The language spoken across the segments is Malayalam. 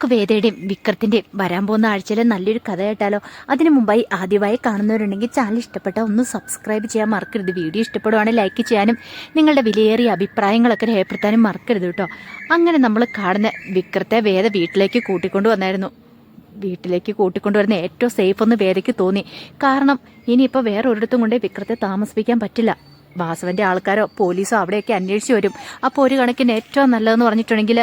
നമുക്ക് വേദയുടെയും വിക്രത്തിൻ്റെയും വരാൻ പോകുന്ന ആഴ്ചയിൽ നല്ലൊരു കഥ കേട്ടാലോ? അതിനു മുമ്പായി ആദ്യമായി കാണുന്നവരുണ്ടെങ്കിൽ ചാനൽ ഇഷ്ടപ്പെട്ടാൽ ഒന്ന് സബ്സ്ക്രൈബ് ചെയ്യാൻ മറക്കരുത്. വീഡിയോ ഇഷ്ടപ്പെടുവാണെങ്കിൽ ലൈക്ക് ചെയ്യാനും നിങ്ങളുടെ വിലയേറിയ അഭിപ്രായങ്ങളൊക്കെ രേഖപ്പെടുത്താനും മറക്കരുത് കേട്ടോ. അങ്ങനെ നമ്മൾ കാണുന്ന വിക്രത്തെ വേദ വീട്ടിലേക്ക് കൂട്ടിക്കൊണ്ടു വന്നായിരുന്നു. വീട്ടിലേക്ക് കൂട്ടിക്കൊണ്ടുവരുന്ന ഏറ്റവും സേഫ് എന്ന് വേദയ്ക്ക് തോന്നി. കാരണം ഇനിയിപ്പോൾ വേറെ ഒരിടത്തും കൊണ്ടേ വിക്രത്തെ താമസിപ്പിക്കാൻ പറ്റില്ല. വാസവൻ്റെ ആൾക്കാരോ പോലീസോ അവിടെയൊക്കെ അന്വേഷിച്ച് വരും. അപ്പോൾ ഒരു കണക്കിന് ഏറ്റവും നല്ലതെന്ന് പറഞ്ഞിട്ടുണ്ടെങ്കിൽ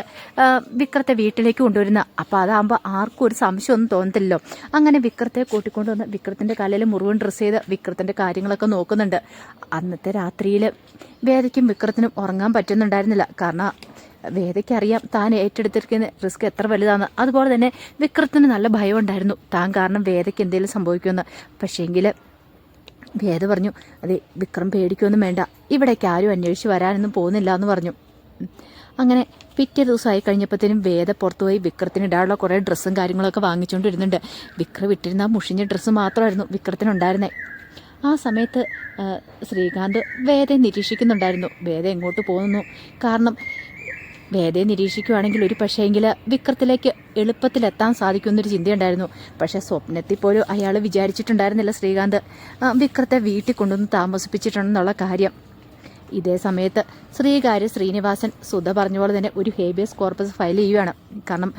വിക്രത്തെ വീട്ടിലേക്ക് കൊണ്ടുവരുന്ന. അപ്പോൾ അതാകുമ്പോൾ ആർക്കും ഒരു സംശയമൊന്നും തോന്നത്തില്ലല്ലോ. അങ്ങനെ വിക്രത്തെ കൂട്ടിക്കൊണ്ടുവന്ന് വിക്രത്തിൻ്റെ കാലിൽ മുറിവും ഡ്രസ്സ് ചെയ്ത് വിക്രത്തിൻ്റെ കാര്യങ്ങളൊക്കെ നോക്കുന്നുണ്ട്. അന്നത്തെ രാത്രിയിൽ വേദയ്ക്കും വിക്രത്തിനും ഉറങ്ങാൻ പറ്റുന്നുണ്ടായിരുന്നില്ല. കാരണം വേദയ്ക്കറിയാം താൻ ഏറ്റെടുത്തിരിക്കുന്ന റിസ്ക് എത്ര വലുതാണെന്ന്. അതുപോലെ തന്നെ വിക്രത്തിന് നല്ല ഭയം ഉണ്ടായിരുന്നു, താൻ കാരണം വേദയ്ക്ക് എന്തെങ്കിലും സംഭവിക്കുമെന്ന്. പക്ഷേങ്കിൽ വേദ പറഞ്ഞു, അതെ വിക്രം പേടിക്കൊന്നും വേണ്ട, ഇവിടേക്ക് ആരും അന്വേഷിച്ച് വരാനൊന്നും പോകുന്നില്ല എന്ന് പറഞ്ഞു. അങ്ങനെ പിറ്റേ ദിവസമായി കഴിഞ്ഞപ്പോഴത്തേനും വേദ പുറത്തുപോയി വിക്രത്തിന് ഇടാനുള്ള കുറേ ഡ്രസ്സും കാര്യങ്ങളൊക്കെ വാങ്ങിച്ചുകൊണ്ടിരുന്നുണ്ട്. വിക്രം ഇട്ടിരുന്ന മുഷിഞ്ഞ ഡ്രസ്സ് മാത്രമായിരുന്നു വിക്രത്തിനുണ്ടായിരുന്നേ. ആ സമയത്ത് ശ്രീകാന്ത് വേദയെ നിരീക്ഷിക്കുന്നുണ്ടായിരുന്നു. വേദ എങ്ങോട്ട് പോകുന്നു? കാരണം വേദയെ നിരീക്ഷിക്കുകയാണെങ്കിൽ ഒരു പക്ഷേങ്കിൽ വിക്രത്തിലേക്ക് എളുപ്പത്തിലെത്താൻ സാധിക്കുമെന്നൊരു ചിന്തയുണ്ടായിരുന്നു. പക്ഷേ സ്വപ്നത്തിൽ പോലും അയാൾ വിചാരിച്ചിട്ടുണ്ടായിരുന്നില്ല ശ്രീകാന്ത് വിക്രത്തെ വീട്ടിൽ കൊണ്ടുവന്ന് താമസിപ്പിച്ചിട്ടുണ്ടെന്നുള്ള കാര്യം. ഇതേ സമയത്ത് ശ്രീനിവാസൻ സുധ പറഞ്ഞ പോലെ തന്നെ ഒരു ഹേബിയസ് കോർപ്പസ് ഫയൽ ചെയ്യുകയാണ്. കാരണം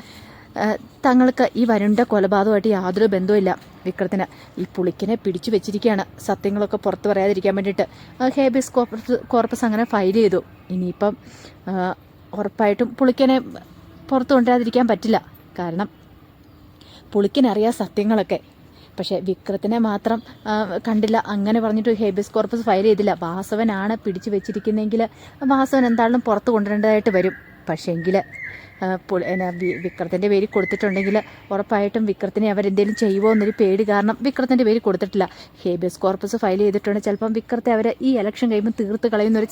തങ്ങൾക്ക് ഈ വരുണ്ട കൊലപാതകമായിട്ട് യാതൊരു ബന്ധവുമില്ല വിക്രത്തിന്. ഈ പുളിക്കിനെ പിടിച്ചു വെച്ചിരിക്കുകയാണ് സത്യങ്ങളൊക്കെ പുറത്ത് പറയാതിരിക്കാൻ വേണ്ടിയിട്ട്. ഹേബിയസ് കോർപ്പസ് അങ്ങനെ ഫയൽ ചെയ്തു. ഇനിയിപ്പം ഉറപ്പായിട്ടും പുളിക്കനെ പുറത്തു കൊണ്ടുവരാതിരിക്കാൻ പറ്റില്ല. കാരണം പുളിക്കനറിയാം സത്യങ്ങളൊക്കെ. പക്ഷേ വിക്രത്തിനെ മാത്രം കണ്ടില്ല. അങ്ങനെ പറഞ്ഞിട്ട് ഹേബിയസ് കോർപ്പസ് ഫയൽ ചെയ്തില്ല. വാസവനാണ് പിടിച്ചു വെച്ചിരിക്കുന്നതെങ്കിൽ വാസവൻ എന്തായാലും പുറത്ത് കൊണ്ടുവരേണ്ടതായിട്ട് വരും. പക്ഷേങ്കിൽ വിക്രത്തിൻ്റെ പേര് കൊടുത്തിട്ടുണ്ടെങ്കിൽ ഉറപ്പായിട്ടും വിക്രത്തിനെ അവരെന്തെങ്കിലും ചെയ്യുമോ എന്നൊരു പേടി കാരണം വിക്രത്തിൻ്റെ പേര് കൊടുത്തിട്ടില്ല. ഹേബിയസ് കോർപ്പസ് ഫയൽ ചെയ്തിട്ടുണ്ടെങ്കിൽ ചിലപ്പം വിക്രത്തെ അവർ ഈ ഇലക്ഷൻ കഴിയുമ്പോൾ തീർത്ത് കളയുന്നൊരു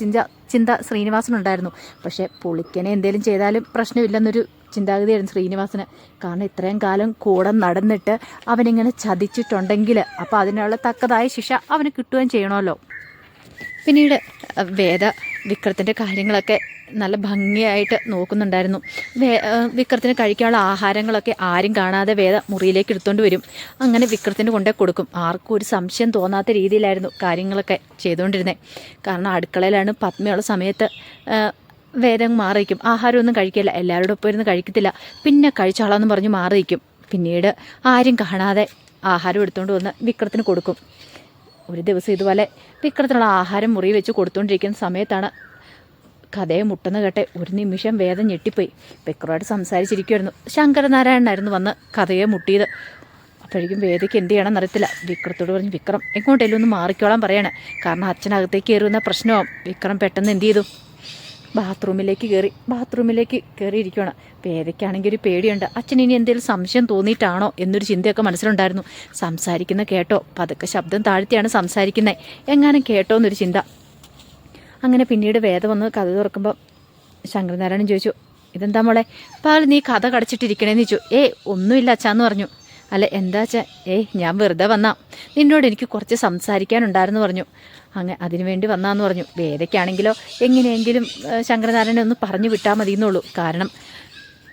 ചിന്ത ശ്രീനിവാസനുണ്ടായിരുന്നു. പക്ഷേ പുളിക്കനെ എന്തെങ്കിലും ചെയ്താലും പ്രശ്നമില്ലെന്നൊരു ചിന്താഗതിയായിരുന്നു ശ്രീനിവാസന്. കാരണം ഇത്രയും കാലം കൂടെ നടന്നിട്ട് അവനിങ്ങനെ ചതിച്ചിട്ടുണ്ടെങ്കിൽ അപ്പോൾ അതിനുള്ള തക്കതായ ശിക്ഷ അവന് കിട്ടുകയും ചെയ്യണമല്ലോ. പിന്നീട് വേദ വിക്രത്തിൻ്റെ കാര്യങ്ങളൊക്കെ നല്ല ഭംഗിയായിട്ട് നോക്കുന്നുണ്ടായിരുന്നു. വിക്രത്തിന് കഴിക്കാനുള്ള ആഹാരങ്ങളൊക്കെ ആരും കാണാതെ വേദ മുറിയിലേക്ക് എടുത്തുകൊണ്ട് വരും. അങ്ങനെ വിക്രത്തിന് കൊണ്ടേ കൊടുക്കും. ആർക്കും ഒരു സംശയം തോന്നാത്ത രീതിയിലായിരുന്നു കാര്യങ്ങളൊക്കെ ചെയ്തുകൊണ്ടിരുന്നത്. കാരണം അടുക്കളയിലാണ് പത്മയുള്ള സമയത്ത് വേദം മാറിയിരിക്കും. ആഹാരമൊന്നും കഴിക്കില്ല, എല്ലാവരോടും ഒപ്പം ഇരുന്ന് കഴിക്കത്തില്ല. പിന്നെ കഴിച്ചാളാന്ന് പറഞ്ഞ് മാറിയിരിക്കും. പിന്നീട് ആരും കാണാതെ ആഹാരം എടുത്തുകൊണ്ട് വന്ന് വിക്രത്തിന് കൊടുക്കും. ഒരു ദിവസം ഇതുപോലെ വിക്രത്തിനുള്ള ആഹാരം മുറി വെച്ച് കൊടുത്തുകൊണ്ടിരിക്കുന്ന സമയത്താണ് കഥയെ മുട്ടുന്ന കേട്ടെ ഒരു നിമിഷം വേദം ഞെട്ടിപ്പോയി. വിക്രമായിട്ട് സംസാരിച്ചിരിക്കുമായിരുന്നു. ശങ്കരനാരായണനായിരുന്നു വന്ന് കഥയെ മുട്ടിയത്. അപ്പോഴേക്കും വേദയ്ക്ക് എന്ത് ചെയ്യണമെന്ന് അറിയത്തില്ല. വിക്രത്തോട് പറഞ്ഞു, വിക്രം എങ്ങോട്ടേലും ഒന്ന് മാറിക്കോളാൻ പറയാണ്. കാരണം അച്ഛനകത്തേക്ക് കയറുന്ന പ്രശ്നമാവും. വിക്രം പെട്ടെന്ന് എന്ത് ചെയ്തു? ബാത്റൂമിലേക്ക് കയറിയിരിക്കുകയാണ്. വേദയ്ക്കാണെങ്കിൽ ഒരു പേടിയുണ്ട്. അച്ഛൻ ഇനി എന്തെങ്കിലും സംശയം തോന്നിയിട്ടാണോ എന്നൊരു ചിന്തയൊക്കെ മനസ്സിലുണ്ടായിരുന്നു. സംസാരിക്കുന്ന കേട്ടോ, പതുക്കെ ശബ്ദം താഴ്ത്തിയാണ് സംസാരിക്കുന്നത്, എങ്ങാനും കേട്ടോ എന്നൊരു ചിന്ത. അങ്ങനെ പിന്നീട് വേദ വന്ന് കഥ തുറക്കുമ്പോൾ ശങ്കരനാരായണൻ ചോദിച്ചു, ഇതെന്താ മോളെ പകൽ നീ കഥ കടച്ചിട്ടിരിക്കണേന്ന് ചോദിച്ചു. ഒന്നുമില്ല അച്ഛാന്ന് പറഞ്ഞു. അല്ല എന്താ അച്ഛാ? ഞാൻ വെറുതെ വന്നാ, നിന്നോട് എനിക്ക് കുറച്ച് സംസാരിക്കാനുണ്ടായിരുന്നു പറഞ്ഞു. അതിനു വേണ്ടി വന്നാന്ന് പറഞ്ഞു. വേദയ്ക്കാണെങ്കിലോ എങ്ങനെയെങ്കിലും ശങ്കരനാരായണനെ ഒന്ന് പറഞ്ഞു വിട്ടാൽ മതിയെന്നുള്ളൂ. കാരണം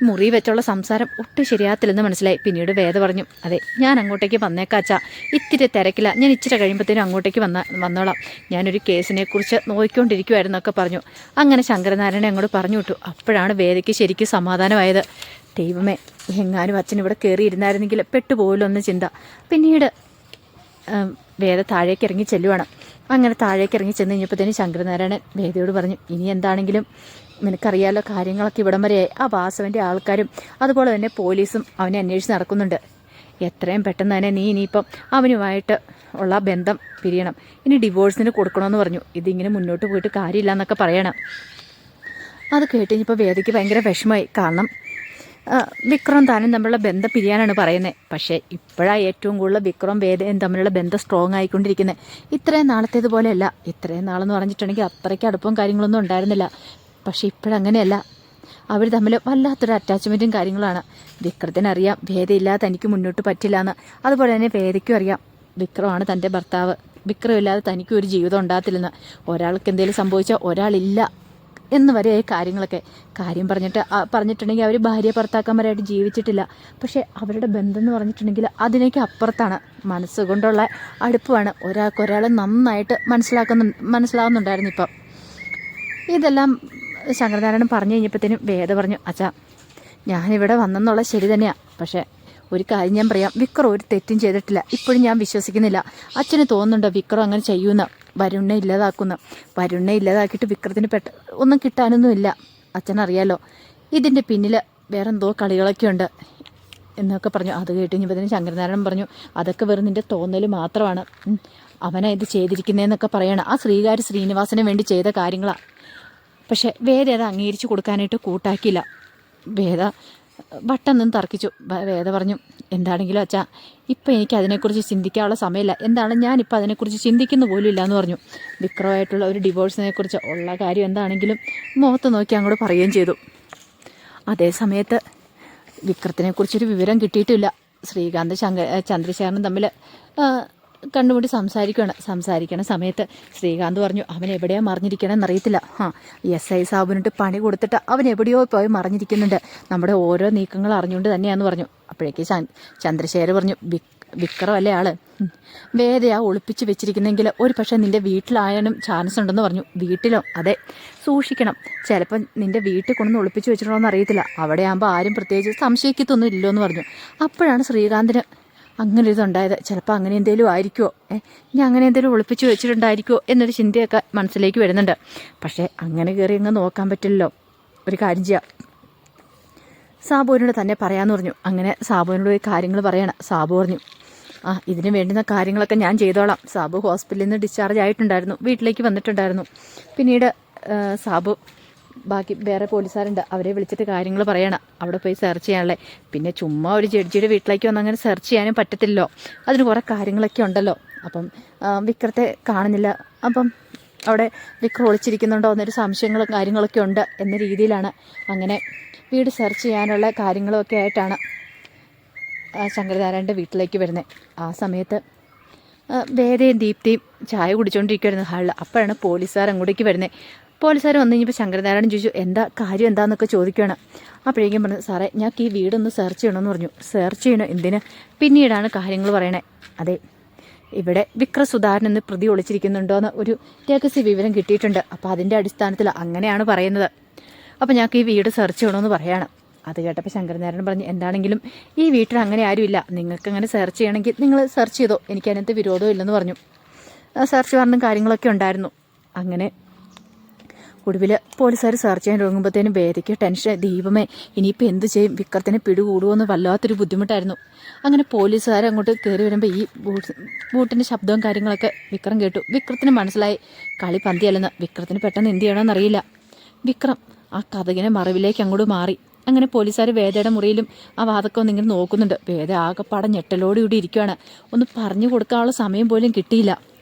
മുറി വെച്ചുള്ള സംസാരം ഒട്ടും ശരിയാത്തില്ലെന്ന് മനസ്സിലായി. പിന്നീട് വേദ പറഞ്ഞു, അതെ ഞാൻ അങ്ങോട്ടേക്ക് വന്നേക്കാച്ചാ, ഇത്തിരി തിരക്കില്ല, ഞാൻ ഇച്ചിരി കഴിയുമ്പോഴത്തേനും അങ്ങോട്ടേക്ക് വന്നോളാം, ഞാനൊരു കേസിനെക്കുറിച്ച് നോക്കിക്കൊണ്ടിരിക്കുമായിരുന്നൊക്കെ പറഞ്ഞു. അങ്ങനെ ശങ്കരനാരായണനെ അങ്ങോട്ട് പറഞ്ഞു വിട്ടു. അപ്പോഴാണ് വേദയ്ക്ക് ശരിക്കും സമാധാനമായത്. ദൈവമേ, എങ്ങാനും അച്ഛൻ ഇവിടെ കയറിയിരുന്നായിരുന്നെങ്കിൽ പെട്ടുപോകല്ലോ എന്ന ചിന്ത. പിന്നീട് വേദ താഴേക്ക് ഇറങ്ങി ചെല്ലുവാണ്. അങ്ങനെ താഴേക്ക് ഇറങ്ങി ചെന്ന് കഴിഞ്ഞപ്പോഴത്തേനും ശങ്കരനാരായണൻ വേദയോട് പറഞ്ഞു, ഇനി എന്താണെങ്കിലും നിനക്കറിയാലോ കാര്യങ്ങളൊക്കെ ഇവിടം വരെയായി. ആ വാസവൻ്റെ ആൾക്കാരും അതുപോലെ തന്നെ പോലീസും അവനെ അന്വേഷിച്ച് നടക്കുന്നുണ്ട്. എത്രയും പെട്ടെന്ന് തന്നെ നീ ഇനിയിപ്പം അവനുമായിട്ട് ഉള്ള ബന്ധം പിരിയണം. ഇനി ഡിവോഴ്സിന് കൊടുക്കണമെന്ന് പറഞ്ഞു. ഇതിങ്ങനെ മുന്നോട്ട് പോയിട്ട് കാര്യമില്ല എന്നൊക്കെ പറയണം. അത് കേട്ട് കഴിഞ്ഞപ്പോൾ വേദയ്ക്ക് ഭയങ്കര വിഷമമായി. കാരണം വിക്രം താനും തമ്മിലുള്ള ബന്ധം പിരിയാനാണ് പറയുന്നത്. പക്ഷേ ഇപ്പോഴാണ് ഏറ്റവും കൂടുതൽ വിക്രം വേദയും തമ്മിലുള്ള ബന്ധം സ്ട്രോങ് ആയിക്കൊണ്ടിരിക്കുന്നത്. ഇത്രയും നാളത്തേതുപോലെയല്ല. ഇത്രയും നാളെന്ന് പറഞ്ഞിട്ടുണ്ടെങ്കിൽ അത്രയ്ക്ക് അടുപ്പവും കാര്യങ്ങളൊന്നും ഉണ്ടായിരുന്നില്ല. പക്ഷേ ഇപ്പോഴങ്ങനെയല്ല. അവർ തമ്മിൽ വല്ലാത്തൊരു അറ്റാച്ച്മെൻറ്റും കാര്യങ്ങളാണ്. വിക്രത്തിനറിയാം വേദയില്ലാതെ തനിക്ക് മുന്നോട്ട് പറ്റില്ല എന്ന്. അതുപോലെ തന്നെ വേദയ്ക്കും അറിയാം വിക്രമാണ് തൻ്റെ ഭർത്താവ്. വിക്രമില്ലാതെ തനിക്കും ഒരു ജീവിതം ഉണ്ടാകത്തില്ലെന്ന്. ഒരാൾക്ക് എന്തെങ്കിലും സംഭവിച്ചാൽ ഒരാളില്ല എന്ന് വരെ കാര്യങ്ങളൊക്കെ കാര്യം പറഞ്ഞിട്ടുണ്ടെങ്കിൽ അവർ ഭാര്യ ഭർത്താക്കന്മാരായിട്ട് ജീവിച്ചിട്ടില്ല. പക്ഷേ അവരുടെ ബന്ധം എന്ന് പറഞ്ഞിട്ടുണ്ടെങ്കിൽ അതിനേക്ക് അപ്പുറത്താണ്. മനസ്സുകൊണ്ടുള്ള അടുപ്പമാണ്. ഒരാളെ നന്നായിട്ട് മനസ്സിലാവുന്നുണ്ടായിരുന്നു. ഇപ്പം ഇതെല്ലാം ശങ്കരനാരായണൻ പറഞ്ഞു കഴിഞ്ഞപ്പോഴത്തേനും വേദ പറഞ്ഞു, അച്ഛാ ഞാനിവിടെ വന്നെന്നുള്ള ശരി തന്നെയാണ്. പക്ഷേ ഒരു കാര്യം ഞാൻ പറയാം, വിക്രം ഒരു തെറ്റും ചെയ്തിട്ടില്ല. ഇപ്പോഴും ഞാൻ വിശ്വസിക്കുന്നില്ല. അച്ഛന് തോന്നുന്നുണ്ടോ വിക്രം അങ്ങനെ ചെയ്യുമെന്ന്? വരുണിനെ ഇല്ലാതാക്കിയിട്ട് വിക്രത്തിന് ഒന്നും കിട്ടാനൊന്നുമില്ല. അച്ഛനറിയാലോ ഇതിൻ്റെ പിന്നിൽ വേറെന്തോ കളികളൊക്കെ ഉണ്ട് എന്നൊക്കെ പറഞ്ഞു. അത് കേട്ട് കഴിഞ്ഞപ്പോൾ ശങ്കരനാരായണൻ പറഞ്ഞു, അതൊക്കെ വെറും നിൻ്റെ തോന്നൽ മാത്രമാണ്. അവനാ ഇത് ചെയ്തിരിക്കുന്നതെന്നൊക്കെ പറയണം. ആ ശ്രീനിവാസന് വേണ്ടി ചെയ്ത കാര്യങ്ങളാണ്. പക്ഷേ വേദ അത് അംഗീകരിച്ച് കൊടുക്കാനായിട്ട് കൂട്ടാക്കിയില്ല. വേദ വട്ടം നിന്ന് തർക്കിച്ചു. വേദ പറഞ്ഞു, എന്താണെങ്കിലും അച്ഛാ ഇപ്പം എനിക്ക് അതിനെക്കുറിച്ച് ചിന്തിക്കാനുള്ള സമയമില്ല. എന്താണ് ഞാനിപ്പോൾ അതിനെക്കുറിച്ച് ചിന്തിക്കുന്ന പോലും ഇല്ല എന്ന് പറഞ്ഞു. വിക്രമായിട്ടുള്ള ഒരു ഡിവോഴ്സിനെ കുറിച്ച് ഉള്ള കാര്യം എന്താണെങ്കിലും മുഖത്ത് നോക്കി അങ്ങോട്ട് പറയുകയും ചെയ്തു. അതേ സമയത്ത് വിക്രത്തിനെക്കുറിച്ചൊരു വിവരം കിട്ടിയിട്ടില്ല. ശ്രീകാന്ത് ചന്ദ്രശേഖരനും തമ്മിൽ കണ്ടുമുട്ടി സംസാരിക്കണ സമയത്ത് ശ്രീകാന്ത് പറഞ്ഞു, അവൻ എവിടെയാണ് മറിഞ്ഞിരിക്കണമെന്ന് അറിയത്തില്ല. SI സാബുനിട്ട് പണി കൊടുത്തിട്ട് അവൻ എവിടെയോ പോയി മറിഞ്ഞിരിക്കുന്നുണ്ട്. നമ്മുടെ ഓരോ നീക്കങ്ങൾ അറിഞ്ഞുകൊണ്ട് തന്നെയാന്ന് പറഞ്ഞു. അപ്പോഴേക്ക് ചന്ദ്രശേഖർ പറഞ്ഞു, വിക്രം അല്ലേ ആള്? വേദയാ ഒളിപ്പിച്ച് വെച്ചിരിക്കുന്നെങ്കിൽ ഒരു പക്ഷേ നിന്റെ വീട്ടിലായാലും ചാൻസ് ഉണ്ടെന്ന് പറഞ്ഞു. വീട്ടിലോ? അതെ, സൂക്ഷിക്കണം. ചിലപ്പോൾ നിന്റെ വീട്ടിൽ കൊണ്ടൊന്ന് ഒളിപ്പിച്ച് വെച്ചിട്ടുണ്ടോയെന്ന് അറിയത്തില്ല. അവിടെ ആകുമ്പോൾ ആരും പ്രത്യേകിച്ച് സംശയിക്കത്തൊന്നും ഇല്ലോ എന്ന് പറഞ്ഞു. അപ്പോഴാണ് ശ്രീകാന്തിന് അങ്ങനെ ഇതുണ്ടായത്. ചിലപ്പോൾ അങ്ങനെ എന്തെങ്കിലും ആയിരിക്കുമോ, ഇനി അങ്ങനെ എന്തെങ്കിലും ഒളിപ്പിച്ച് വെച്ചിട്ടുണ്ടായിരിക്കുമോ എന്നൊരു ചിന്തയൊക്കെ മനസ്സിലേക്ക് വരുന്നുണ്ട്. പക്ഷേ അങ്ങനെ കയറി അങ്ങ് നോക്കാൻ പറ്റില്ലല്ലോ. ഒരു കാര്യം ചെയ്യാം, സാബുവിനോട് തന്നെ പറയാമെന്ന് പറഞ്ഞു. അങ്ങനെ സാബുവിനോട് പോയി കാര്യങ്ങൾ പറയണം. സാബു പറഞ്ഞു, ഇതിന് വേണ്ടുന്ന കാര്യങ്ങളൊക്കെ ഞാൻ ചെയ്തോളാം. സാബു ഹോസ്പിറ്റലിൽ നിന്ന് ഡിസ്ചാർജ് ആയിട്ടുണ്ടായിരുന്നു, വീട്ടിലേക്ക് വന്നിട്ടുണ്ടായിരുന്നു. പിന്നീട് സാബു ബാക്കി വേറെ പോലീസുകാരുണ്ട്, അവരെ വിളിച്ചിട്ട് കാര്യങ്ങൾ പറയണം. അവിടെ പോയി സെർച്ച് ചെയ്യാനുള്ള. പിന്നെ ചുമ്മാ ഒരു ജഡ്ജിയുടെ വീട്ടിലേക്ക് വന്ന് അങ്ങനെ സെർച്ച് ചെയ്യാനും പറ്റത്തില്ലല്ലോ. അതിന് കുറേ കാര്യങ്ങളൊക്കെ ഉണ്ടല്ലോ. അപ്പം വിക്രത്തെ കാണുന്നില്ല. അപ്പം അവിടെ വിക്രം ഒളിച്ചിരിക്കുന്നുണ്ടോ എന്നൊരു സംശയങ്ങളും കാര്യങ്ങളൊക്കെ ഉണ്ട് എന്ന രീതിയിലാണ് അങ്ങനെ വീട് സെർച്ച് ചെയ്യാനുള്ള കാര്യങ്ങളൊക്കെ ആയിട്ടാണ് ശങ്കരനാരായണൻ്റെ വീട്ടിലേക്ക് വരുന്നത്. ആ സമയത്ത് വേദയും ദീപ്തിയും ചായ കുടിച്ചുകൊണ്ടിരിക്കുമായിരുന്നു ഹാളിൽ. അപ്പോഴാണ് പോലീസുകാർ അങ്ങോട്ടേക്ക് വരുന്നത്. പോലീസുകാർ വന്നു കഴിഞ്ഞപ്പോൾ ശങ്കരനാരായണൻ ചോദിച്ചു, കാര്യം എന്താണെന്നൊക്കെ ചോദിക്കുകയാണ്. അപ്പോഴേക്കും പറഞ്ഞു, സാറേ ഞങ്ങൾക്ക് ഈ വീടൊന്ന് സെർച്ച് ചെയ്യണമെന്ന് പറഞ്ഞു. സെർച്ച് ചെയ്യണോ? എന്തിന്? പിന്നീടാണ് കാര്യങ്ങൾ പറയണേ. അതെ, ഇവിടെ വിക്രസുധാരൻ എന്ന് പ്രതി ഒളിച്ചിരിക്കുന്നുണ്ടോ എന്ന് ഒരു രഹസ്യ വിവരം കിട്ടിയിട്ടുണ്ട്. അപ്പോൾ അതിൻ്റെ അടിസ്ഥാനത്തിൽ അങ്ങനെയാണ് പറയുന്നത്. അപ്പോൾ ഞങ്ങൾക്ക് ഈ വീട് സെർച്ച് ചെയ്യണമെന്ന് പറയാണ്. അത് കേട്ടപ്പോൾ ശങ്കരനാരായണൻ പറഞ്ഞു, എന്താണെങ്കിലും ഈ വീട്ടിൽ അങ്ങനെ ആരുമില്ല. നിങ്ങൾക്ക് അങ്ങനെ സെർച്ച് ചെയ്യണമെങ്കിൽ നിങ്ങൾ സെർച്ച് ചെയ്തോ, എനിക്ക് അതിനകത്ത് വിരോധവും ഇല്ലെന്ന് പറഞ്ഞു. സെർച്ച് വാറണ്ടും കാര്യങ്ങളൊക്കെ ഉണ്ടായിരുന്നു. അങ്ങനെ ഒടുവിൽ പോലീസുകാർ സെർച്ച് ചെയ്യാൻ തുടങ്ങുമ്പോഴത്തേനും വേദയ്ക്ക് ടെൻഷൻ. ദൈവമേ, ഇനിയിപ്പോൾ എന്ത് ചെയ്യും? വിക്രത്തിനെ പിടികൂടുമോയെന്ന് വല്ലാത്തൊരു ബുദ്ധിമുട്ടായിരുന്നു. അങ്ങനെ പോലീസുകാർ അങ്ങോട്ട് കയറി വരുമ്പോൾ ഈ ബൂട്ടിൻ്റെ ശബ്ദവും കാര്യങ്ങളൊക്കെ വിക്രം കേട്ടു. വിക്രത്തിന് മനസ്സിലായി കളി പന്തിയല്ലെന്ന്. വിക്രത്തിന് പെട്ടെന്ന് എന്ത് ചെയ്യണമെന്നറിയില്ല. വിക്രം ആ കഥകിനെ മറവിലേക്ക് അങ്ങോട്ട് മാറി. അങ്ങനെ പോലീസുകാർ വേദയുടെ മുറിയിലും ആ വാതൊക്കെ ഒന്ന് ഇങ്ങനെ നോക്കുന്നുണ്ട്. വേദ ആകെപ്പാടെ ഞെട്ടലോടുകൂടി ഇരിക്കുകയാണ്. ഒന്ന് പറഞ്ഞു കൊടുക്കാനുള്ള സമയം പോലും കിട്ടിയില്ല.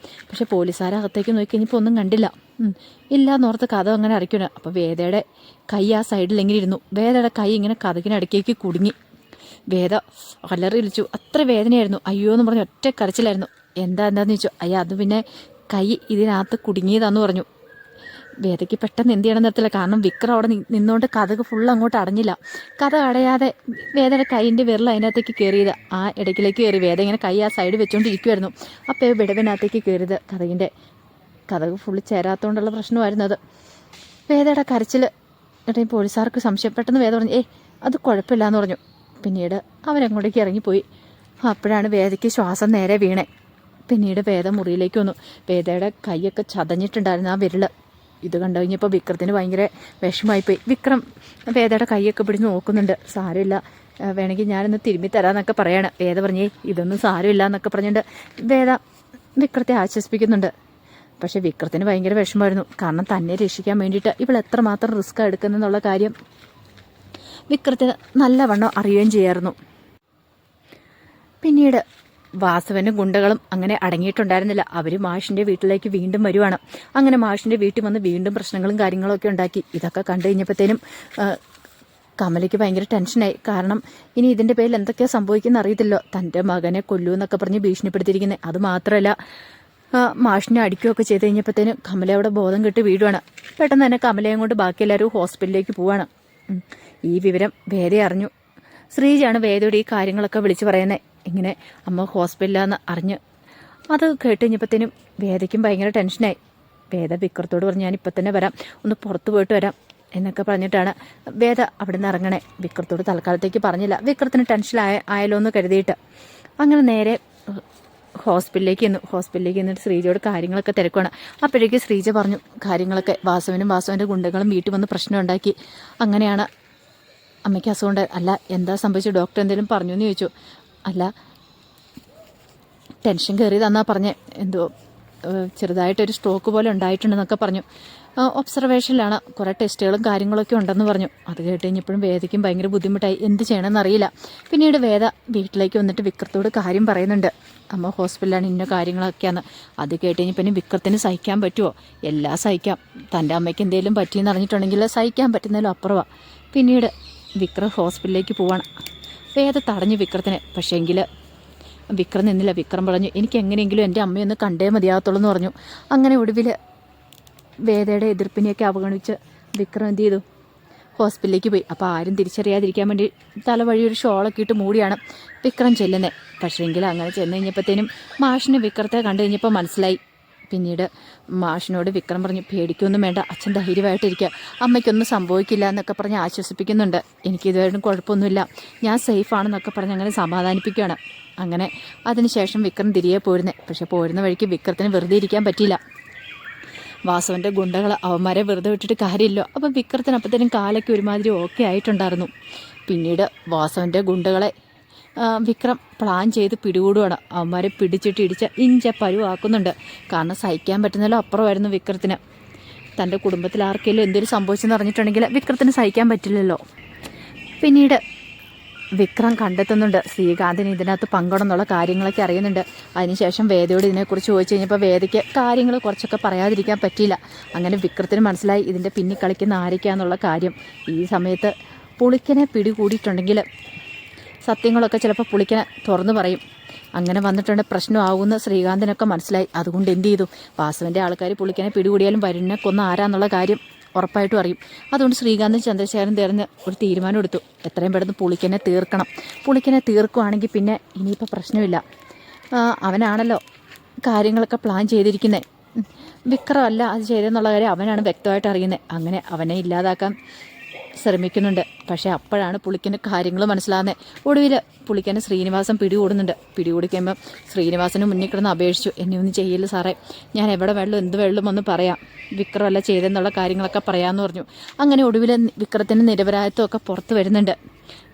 പക്ഷെ പോലീസുകാർ അകത്തേക്ക് നോക്കി കഴിഞ്ഞപ്പോൾ ഒന്നും കണ്ടില്ല. ഇല്ലാന്നോർത്ത് കഥ അങ്ങനെ അടയ്ക്കണം. അപ്പോൾ വേദയുടെ കൈ ആ സൈഡിൽ എങ്ങനെ ഇരുന്നു. വേദയുടെ കൈ ഇങ്ങനെ കഥകിനടുക്കേക്ക് കുടുങ്ങി. വേദ അലറി വിളിച്ചു. അത്ര വേദനയായിരുന്നു. അയ്യോ എന്ന് പറഞ്ഞ് ഒറ്റ കരച്ചിലായിരുന്നു. എന്താന്ന് ചോദിച്ചു. അത് പിന്നെ കൈ ഇതിനകത്ത് കുടുങ്ങിയതാന്ന് പറഞ്ഞു. വേദയ്ക്ക് പെട്ടെന്ന് എന്ത് ചെയ്യണം നിർത്തില്ല. കാരണം വിക്രം അവിടെ നിന്നുകൊണ്ട് കഥക് ഫുള്ള് അങ്ങോട്ട് അടഞ്ഞില്ല. കഥ അടയാതെ വേദയുടെ കൈയിൻ്റെ വിരൽ അതിനകത്തേക്ക് കയറിയത്. ആ ഇടയ്ക്കിലേക്ക് കയറി. വേദ ഇങ്ങനെ കൈ ആ സൈഡ് വെച്ചുകൊണ്ടിരിക്കുമായിരുന്നു. അപ്പോൾ വിടവിനകത്തേക്ക് കയറിയത് കഥക് ഫുള്ള് ചേരാത്തതുകൊണ്ടുള്ള പ്രശ്നമായിരുന്നു അത്. വേദയുടെ കരച്ചിൽ പോലീസുകാർക്ക് സംശയം. പെട്ടെന്ന് വേദ പറഞ്ഞു, അത് കുഴപ്പമില്ല എന്ന് പറഞ്ഞു. പിന്നീട് അവരങ്ങോട്ടേക്ക് ഇറങ്ങിപ്പോയി. അപ്പോഴാണ് വേദയ്ക്ക് ശ്വാസം നേരെ വീണേ. പിന്നീട് വേദ മുറിയിലേക്ക് വന്നു. വേദയുടെ കൈയൊക്കെ ചതഞ്ഞിട്ടുണ്ടായിരുന്നു ആ വിരൽ. ഇത് കണ്ടു കഴിഞ്ഞപ്പോൾ വിക്രത്തിന് ഭയങ്കര വിഷമമായിപ്പോയി. വിക്രം വേദയുടെ കൈയൊക്കെ പിടിച്ച് നോക്കുന്നുണ്ട്. സാരമില്ല, വേണമെങ്കിൽ ഞാനൊന്ന് തിരുമ്മി തരാമെന്നൊക്കെ പറയാണ്. വേദ പറഞ്ഞേ ഇതൊന്നും സാരമില്ല എന്നൊക്കെ പറഞ്ഞിട്ട് വേദ വിക്രത്തെ ആശ്വസിപ്പിക്കുന്നുണ്ട്. പക്ഷേ വിക്രത്തിന് ഭയങ്കര വിഷമമായിരുന്നു. കാരണം തന്നെ രക്ഷിക്കാൻ വേണ്ടിയിട്ട് ഇവൾ എത്രമാത്രം റിസ്ക് എടുക്കുന്നെന്നുള്ള കാര്യം വിക്രത്തിന് നല്ലവണ്ണം അറിയുകയും ചെയ്യായിരുന്നു. പിന്നീട് വാസവനും ഗുണ്ടകളും അങ്ങനെ അടങ്ങിയിട്ടുണ്ടായിരുന്നില്ല. അവർ മാഷിൻ്റെ വീട്ടിലേക്ക് വീണ്ടും വരുവാണ്. അങ്ങനെ മാഷിൻ്റെ വീട്ടിൽ വന്ന് വീണ്ടും പ്രശ്നങ്ങളും കാര്യങ്ങളൊക്കെ ഉണ്ടാക്കി. ഇതൊക്കെ കണ്ടു കഴിഞ്ഞപ്പോഴത്തേനും കമലയ്ക്ക് ഭയങ്കര ടെൻഷനായി. കാരണം ഇനി ഇതിൻ്റെ പേരിൽ എന്തൊക്കെയാണ് സംഭവിക്കുന്ന അറിയത്തില്ലോ. തൻ്റെ മകനെ കൊല്ലൂ എന്നൊക്കെ പറഞ്ഞ് ഭീഷണിപ്പെടുത്തിയിരിക്കുന്നത്. അതുമാത്രമല്ല മാഷിനെ അടിക്കുകയൊക്കെ ചെയ്ത് കഴിഞ്ഞപ്പോഴത്തേനും കമല അവിടെ ബോധം കെട്ട് വീടുവാണ്. പെട്ടെന്ന് തന്നെ കമലയും കൊണ്ട് ബാക്കി എല്ലാവരും ഹോസ്പിറ്റലിലേക്ക് പോവാണ്. ഈ വിവരം വേദ അറിഞ്ഞു. ശ്രീജയാണ് വേദയോട് ഈ കാര്യങ്ങളൊക്കെ വിളിച്ച് പറയുന്നത്. ഇങ്ങനെ അമ്മ ഹോസ്പിറ്റലിലാന്ന് അറിഞ്ഞ് അത് കേട്ട് കഴിഞ്ഞപ്പോഴത്തേനും വേദയ്ക്കും ഭയങ്കര ടെൻഷനായി. വേദ വിക്രത്തോട് പറഞ്ഞു ഞാനിപ്പോൾ തന്നെ വരാം, ഒന്ന് പുറത്ത് പോയിട്ട് വരാം എന്നൊക്കെ പറഞ്ഞിട്ടാണ് വേദ അവിടെ നിന്ന് ഇറങ്ങണേ. വിക്രത്തോട് തൽക്കാലത്തേക്ക് പറഞ്ഞില്ല, വിക്രത്തിന് ടെൻഷൻ ആയാലോ എന്ന് കരുതിയിട്ട്. അങ്ങനെ നേരെ ഹോസ്പിറ്റലിലേക്ക് എന്നിട്ട് ശ്രീജയോട് കാര്യങ്ങളൊക്കെ തിരക്കുകയാണ്. അപ്പോഴേക്ക് ശ്രീജ പറഞ്ഞു കാര്യങ്ങളൊക്കെ. വാസുവിൻ്റെ ഗുണ്ടകളും വീട്ടിൽ വന്ന് പ്രശ്നം ഉണ്ടാക്കി. അങ്ങനെയാണ് അമ്മയ്ക്ക് അസുഖമുണ്ട്. അല്ല എന്താ സംഭവിച്ചു, ഡോക്ടർ എന്തെങ്കിലും പറഞ്ഞു എന്ന് ചോദിച്ചു. അല്ല ടെൻഷൻ കയറിയതാന്നാ പറഞ്ഞേ, എന്തോ ചെറുതായിട്ടൊരു സ്ട്രോക്ക് പോലെ ഉണ്ടായിട്ടുണ്ടെന്നൊക്കെ പറഞ്ഞു. ഒബ്സർവേഷനിലാണ്, കുറേ ടെസ്റ്റുകളും കാര്യങ്ങളൊക്കെ ഉണ്ടെന്ന് പറഞ്ഞു. അത് കേട്ട് കഴിഞ്ഞപ്പോഴും വേദയ്ക്കും ഭയങ്കര ബുദ്ധിമുട്ടായി, എന്ത് ചെയ്യണമെന്നറിയില്ല. പിന്നീട് വേദ വീട്ടിലേക്ക് വന്നിട്ട് വിക്രത്തോട് കാര്യം പറയുന്നുണ്ട്. അമ്മ ഹോസ്പിറ്റലിലാണ്, ഇന്ന കാര്യങ്ങളൊക്കെയാണ്. അത് കേട്ട് കഴിഞ്ഞപ്പോൾ വിക്രത്തിന് സഹിക്കാൻ പറ്റുമോ? എല്ലാം സഹിക്കാം. തൻ്റെ അമ്മയ്ക്ക് എന്തെങ്കിലും പറ്റിയെന്ന് അറിഞ്ഞിട്ടുണ്ടെങ്കിൽ സഹിക്കാൻ പറ്റുന്നതിലും അപ്പുറമാണ്. പിന്നീട് വിക്രം ഹോസ്പിറ്റലിലേക്ക് പോവാണ്. വേദ തടഞ്ഞു വിക്രത്തിനെ. പക്ഷേങ്കിൽ വിക്രം നിന്നില്ല. വിക്രം പറഞ്ഞു എനിക്ക് എങ്ങനെയെങ്കിലും എൻ്റെ അമ്മയൊന്ന് കണ്ടേ മതിയാകത്തുള്ളൂ എന്ന് പറഞ്ഞു. അങ്ങനെ ഒടുവിൽ വേദയുടെ എതിർപ്പിനെയൊക്കെ അവഗണിച്ച് വിക്രം എന്ത് ചെയ്തു, ഹോസ്പിറ്റലിലേക്ക് പോയി. അപ്പോൾ ആരും തിരിച്ചറിയാതിരിക്കാൻ വേണ്ടി തലവഴി ഒരു ഷോളൊക്കെ ഇട്ട് മൂടിയാണ് വിക്രം ചെല്ലുന്നത്. പക്ഷേങ്കിൽ അങ്ങനെ ചെന്ന് കഴിഞ്ഞപ്പോഴത്തേനും മാഷിന് വിക്രത്തെ കണ്ടു കഴിഞ്ഞപ്പോൾ മനസ്സിലായി. പിന്നീട് മാഷിനോട് വിക്രം പറഞ്ഞു പേടിക്കൊന്നും വേണ്ട, അച്ഛൻ ധൈര്യമായിട്ടിരിക്കുക, അമ്മയ്ക്കൊന്നും സംഭവിക്കില്ല എന്നൊക്കെ പറഞ്ഞ് ആശ്വസിപ്പിക്കുന്നുണ്ട്. എനിക്കിതുവരെയും കുഴപ്പമൊന്നുമില്ല, ഞാൻ സേഫാണെന്നൊക്കെ പറഞ്ഞ് അങ്ങനെ സമാധാനിപ്പിക്കുകയാണ്. അങ്ങനെ അതിനുശേഷം വിക്രം തിരികെ പോരുന്നത്. പക്ഷെ പോരുന്ന വഴിക്ക് വിക്രത്തിന് വെറുതെ ഇരിക്കാൻ പറ്റിയില്ല. വാസവൻ്റെ ഗുണ്ടകൾ അവന്മാരെ വെറുതെ വിട്ടിട്ട് കാര്യമില്ലോ. അപ്പം വിക്രത്തിന് അപ്പോഴത്തേനും കാലൊക്കെ ഒരുമാതിരി ഓക്കെ ആയിട്ടുണ്ടായിരുന്നു. പിന്നീട് വാസവൻ്റെ ഗുണ്ടകളെ വിക്രം പ്ലാൻ ചെയ്ത് പിടികൂടുകയാണ്. അവന്മാരെ പിടിച്ചിട്ട് ഇടിച്ച് ഇഞ്ച പരുവാക്കുന്നുണ്ട്. കാരണം സഹിക്കാൻ പറ്റുന്നല്ലോ അപ്പുറമായിരുന്നു വിക്രത്തിന്. തൻ്റെ കുടുംബത്തിൽ ആർക്കെങ്കിലും എന്തെങ്കിലും സംഭവിച്ചെന്ന് അറിഞ്ഞിട്ടുണ്ടെങ്കിൽ വിക്രത്തിന് സഹിക്കാൻ പറ്റില്ലല്ലോ. പിന്നീട് വിക്രം കണ്ടെത്തുന്നുണ്ട് ശ്രീകാന്തിന് ഇതിനകത്ത് പങ്കെടുന്നുള്ള കാര്യങ്ങളൊക്കെ അറിയുന്നുണ്ട്. അതിനുശേഷം വേദയോട് ഇതിനെക്കുറിച്ച് ചോദിച്ചു കഴിഞ്ഞപ്പോൾ വേദയ്ക്ക് കാര്യങ്ങൾ കുറച്ചൊക്കെ പറയാതിരിക്കാൻ പറ്റിയില്ല. അങ്ങനെ വിക്രത്തിന് മനസ്സിലായി ഇതിൻ്റെ പിന്നിൽ കളിക്കുന്ന ആരൊക്കെയാണെന്നുള്ള കാര്യം. ഈ സമയത്ത് പുളിക്കനെ പിടികൂടിയിട്ടുണ്ടെങ്കിൽ സത്യങ്ങളൊക്കെ ചിലപ്പോൾ പുളിക്കനെ തുറന്നു പറയും. അങ്ങനെ വന്നിട്ടുണ്ട് പ്രശ്നമാവുമെന്ന് ശ്രീകാന്തിനൊക്കെ മനസ്സിലായി. അതുകൊണ്ട് എന്ത് ചെയ്തു, വാസുവിൻ്റെ ആൾക്കാർ പുളിക്കനെ പിടികൂടിയാലും വരുണിനെ കൊന്ന ആരാന്നുള്ള കാര്യം ഉറപ്പായിട്ടും അറിയും. അതുകൊണ്ട് ശ്രീകാന്തും ചന്ദ്രശേഖരൻ ചേർന്ന് ഒരു തീരുമാനം എടുത്തു, എത്രയും പെട്ടെന്ന് പുളിക്കനെ തീർക്കണം. പുളിക്കനെ തീർക്കുകയാണെങ്കിൽ പിന്നെ ഇനിയിപ്പോൾ പ്രശ്നമില്ല. അവനാണല്ലോ കാര്യങ്ങളൊക്കെ പ്ലാൻ ചെയ്തിരിക്കുന്നത്. വിക്രമല്ല അത് ചെയ്തെന്നുള്ള കാര്യം അവനാണ് വ്യക്തമായിട്ട് അറിയുന്നത്. അങ്ങനെ അവനെ ഇല്ലാതാക്കാൻ ശ്രമിക്കുന്നുണ്ട്. പക്ഷേ അപ്പോഴാണ് പുളിക്കന് കാര്യങ്ങൾ മനസ്സിലാകുന്നത്. ഒടുവിൽ പുളിക്കന് ശ്രീനിവാസൻ പിടികൂടുന്നുണ്ട്. പിടികൂടിക്കുമ്പോൾ ശ്രീനിവാസന് മുന്നിൽ കിടന്ന് അപേക്ഷിച്ചു, എന്നെ ഒന്നും ചെയ്യില്ല സാറേ, ഞാൻ എവിടെ വെള്ളം എന്ത് വെള്ളം ഒന്ന് പറയാം, വിക്രമല്ല ചെയ്തെന്നുള്ള കാര്യങ്ങളൊക്കെ പറയാമെന്ന് പറഞ്ഞു. അങ്ങനെ ഒടുവിൽ വിക്രത്തിന് നിരപരാധിത്വമൊക്കെ പുറത്ത് വരുന്നുണ്ട്.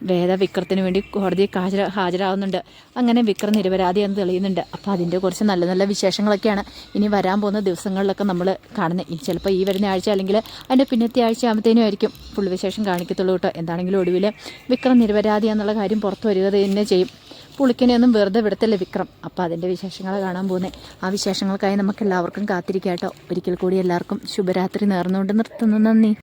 വേദ വിക്രത്തിന് വേണ്ടി കോടതിയിൽ ഹാജരാകുന്നുണ്ട്. അങ്ങനെ വിക്രം നിരപരാധിയെന്ന് തെളിയുന്നുണ്ട്. അപ്പോൾ അതിൻ്റെ കുറച്ച് നല്ല നല്ല വിശേഷങ്ങളൊക്കെയാണ് ഇനി വരാൻ പോകുന്ന ദിവസങ്ങളിലൊക്കെ നമ്മൾ കാണുന്നത്. ഇനി ചിലപ്പോൾ ഈ വരുന്ന ആഴ്ച അല്ലെങ്കിൽ അതിൻ്റെ പിന്നത്തെ ആഴ്ച ആകുമ്പോഴത്തേനും ആയിരിക്കും ഫുൾ വിശേഷം കാണിക്കത്തുള്ളൂ കേട്ടോ. എന്താണെങ്കിലും ഒടുവിൽ വിക്രം നിരപരാധി എന്നുള്ള കാര്യം പുറത്ത് വരിക തന്നെ ചെയ്യും. പുളിക്കനെയൊന്നും വെറുതെ വിടത്തില്ല വിക്രം. അപ്പോൾ അതിൻ്റെ വിശേഷങ്ങൾ കാണാൻ പോകുന്നത്. ആ വിശേഷങ്ങൾക്കായി നമുക്ക് എല്ലാവർക്കും കാത്തിരിക്കാം കേട്ടോ. ഒരിക്കൽ കൂടി എല്ലാവർക്കും ശുഭരാത്രി നേർന്നുകൊണ്ട് നിർത്തുന്നു. നന്ദി.